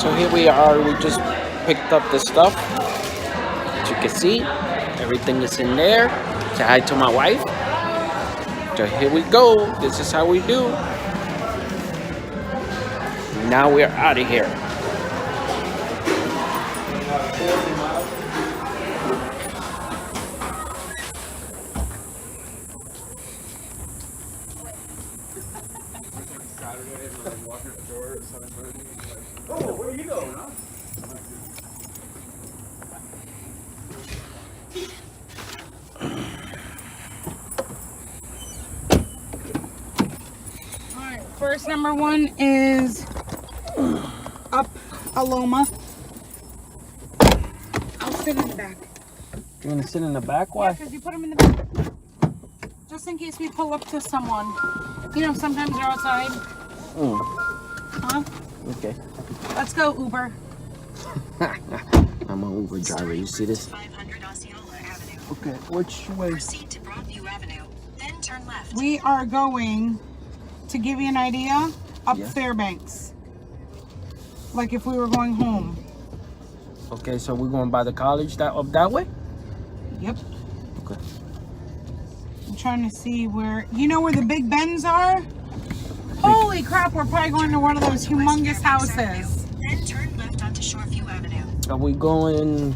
So here we are. We just picked up the stuff. As you can see, everything is in there. Say hi to my wife. So here we go. This is how we do. Now we're out of here. Oh, where are you going, huh? Alright, first number one is up Aloma. I'll sit in the back. You're gonna sit in the back? Yeah, Why? because you put them in the back. Just in case we pull up to someone. You know, sometimes they're outside. Huh? Okay. Let's go, Uber. I'm an Uber driver. You see this? 500 Osceola Avenue. Okay. Which way? Proceed to Broadview Avenue, then turn left. We are going, to give you an idea, up Yeah. Fairbanks. Like if we were going home. Okay, so we're going by the college up that way? Yep. Okay. I'm trying to see where, you know where the Big Bens are? Holy crap, we're probably going to one of those humongous houses. Then turn left onto Shoreview Avenue. Are we going?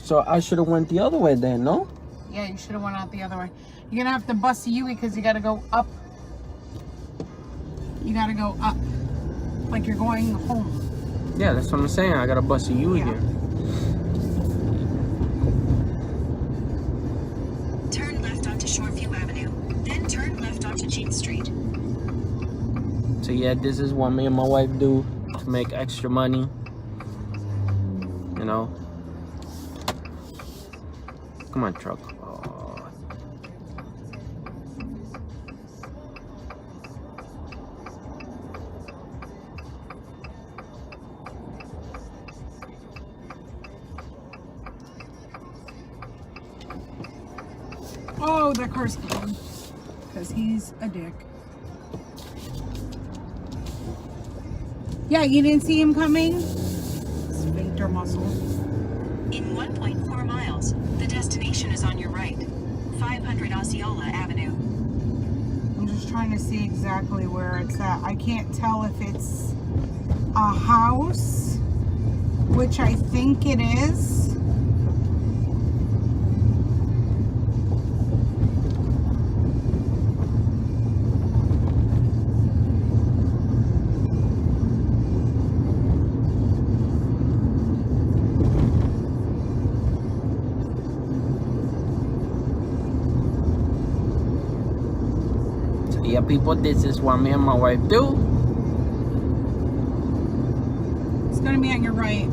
So I should have went the other way then, no? Yeah, you should have went out the other way. You're gonna have to bust a U because you gotta go up. You gotta go up. Like you're going home. Yeah, that's what I'm saying. I got a bus of you Yeah. here. Turn left onto Shoreview Avenue, then turn left onto Jean Street. So yeah, this is what me and my wife do to make extra money. You know. Come on, truck. Oh. Oh, that car's coming. Because he's a dick. Yeah, you didn't see him coming? Sphincter muscle. In 1.4 miles, the destination is on your right. 500 Osceola Avenue. I'm just trying to see exactly where it's at. I can't tell if it's a house, which I think it is. Yeah, people, this is what me and my wife do. It's gonna be on your right.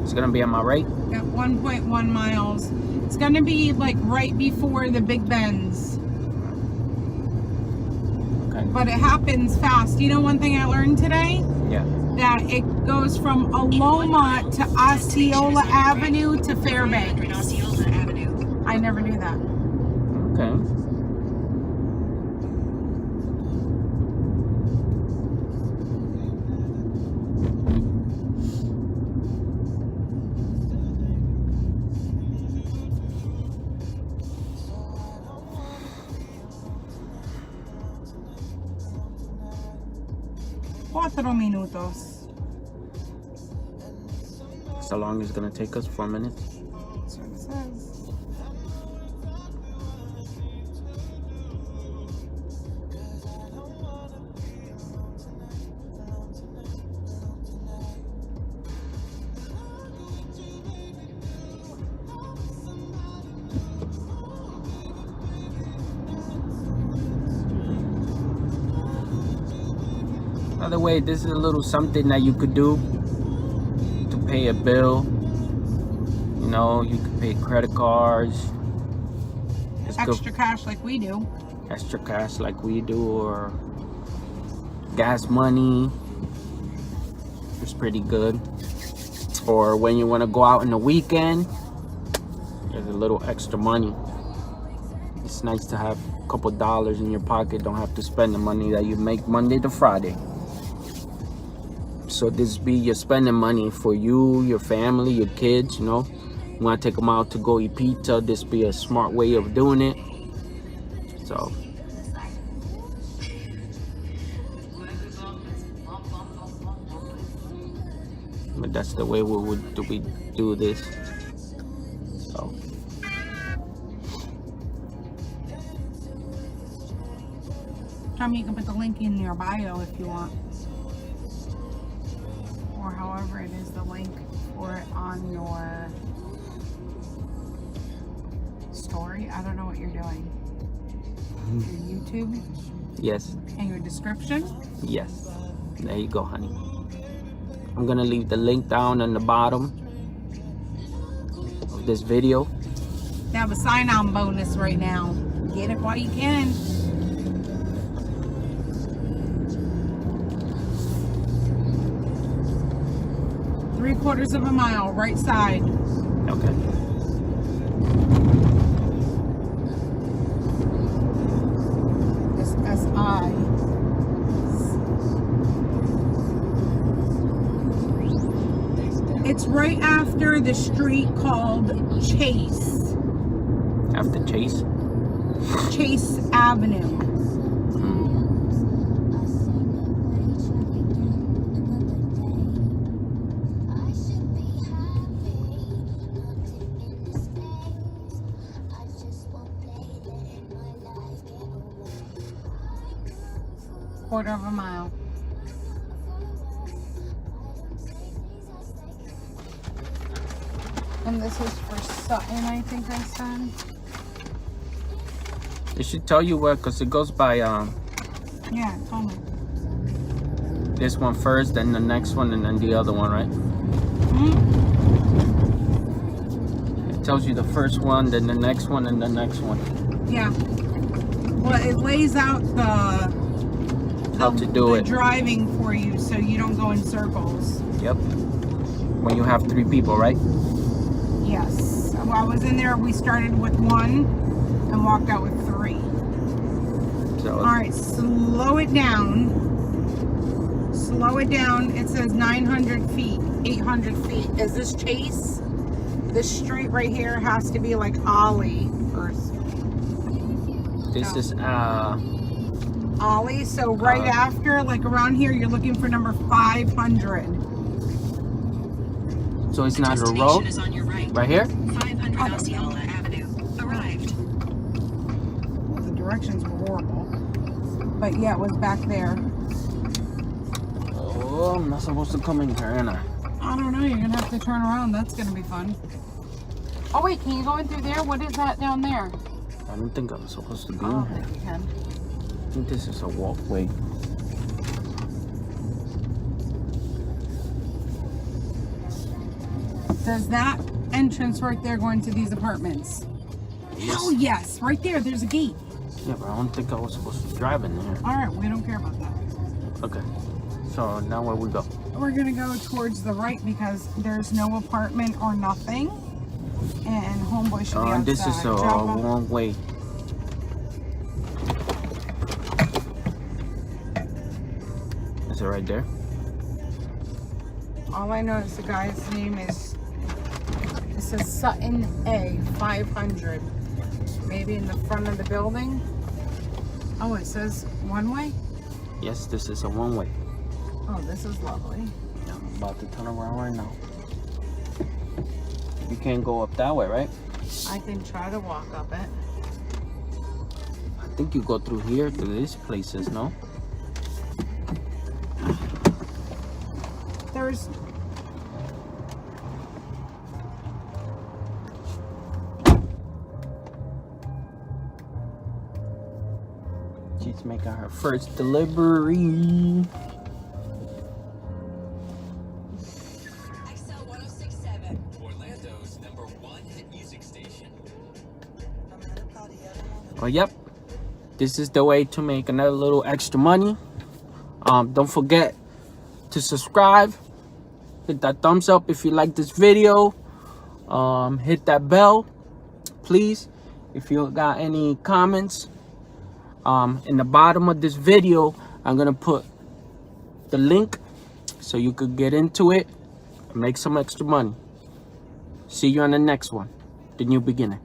It's gonna be on my right. At 1.1 miles. It's gonna be like right before the Big Bends. Okay. But it happens fast. You know one thing I learned today? Yeah. That it goes from Aloma to Osceola Avenue to 500 Fairbanks. Osceola Avenue. I never knew that. Okay. Cuatro minutos. So long it's gonna take us 4 minutes. That's what it says. By the way, this is a little something that you could do to pay a bill. You know, you could pay credit cards. It's Extra cash like we do. Extra cash like we do, or gas money. It's pretty good. Or when you want to go out in the weekend, there's a little extra money. It's nice to have a couple dollars in your pocket. Don't have to spend the money that you make Monday to Friday. So this be you're spending money for you, your family, your kids, you know. You want to take them out to go eat pizza, this be a smart way of doing it. So but that's the way we do this. So Tommy, you can put the link in your bio if you want, or however it is the link for it on your story. I don't know what you're doing. Your YouTube yes, and your description. yes, there you go, honey. I'm gonna leave the link down on the bottom of this video. They have a sign-on bonus right now. Get it while you can. Three-quarters of a mile, right side. Okay. SSI. It's right after the street called Chase. After Chase. Chase Avenue. Quarter of a mile. And this is for Sutton, I think I said. It should tell you where, because it goes by Yeah, it told me. this one first, then the next one, and then the other one, right? It tells you the first one, then the next one, and the next one. Yeah. Well, it lays out the How to do it. driving for you so you don't go in circles. Yep. When you have 3 people, right? Yes. While I was in there, we started with 1 and walked out with 3. So All right, slow it down. Slow it down. It says 900 feet, 800 feet. Is this Chase? This street right here has to be like Ollie first. this is Ollie. So right after, like around here, you're looking for number 500. so it's not a Destination road is on your right. right here. 500 Osceola Avenue. Arrived. Well, the directions were horrible. But yeah, it was back there. Oh, I'm not supposed to come in here, am I? I don't know. You're going to have to turn around. That's going to be fun. Oh, wait. Can you go in through there? What is that down there? I don't think I'm supposed to be I in don't here. think you can. I think this is a walkway. Does that entrance right there go into these apartments? Yes. Hell yes. Right there. There's a gate. Yeah, but I don't think I was supposed to drive in there. All right. We don't care about that. Okay. So now where we go? We're going to go towards the right because there's no apartment or nothing. And homeboy should be outside. This is a long way. Is it right there? All I know is the guy's name is, it says Sutton A 500. Maybe in the front of the building. Oh, it says one way? Yes, this is a one way. Oh, this is lovely. I'm about to turn around right now. You can't go up that way, right? I can try to walk up it. I think you go through here to these places, no? There's... She's making her first delivery. XL 1067, Orlando's #1 hit music station. Oh, yep. This is the way to make another little extra money. Don't forget to subscribe. Hit that thumbs up if you like this video. Hit that bell, please. If you got any comments, in the bottom of this video, I'm gonna put the link so you could get into it and make some extra money. See you on the next one, The New Beginner.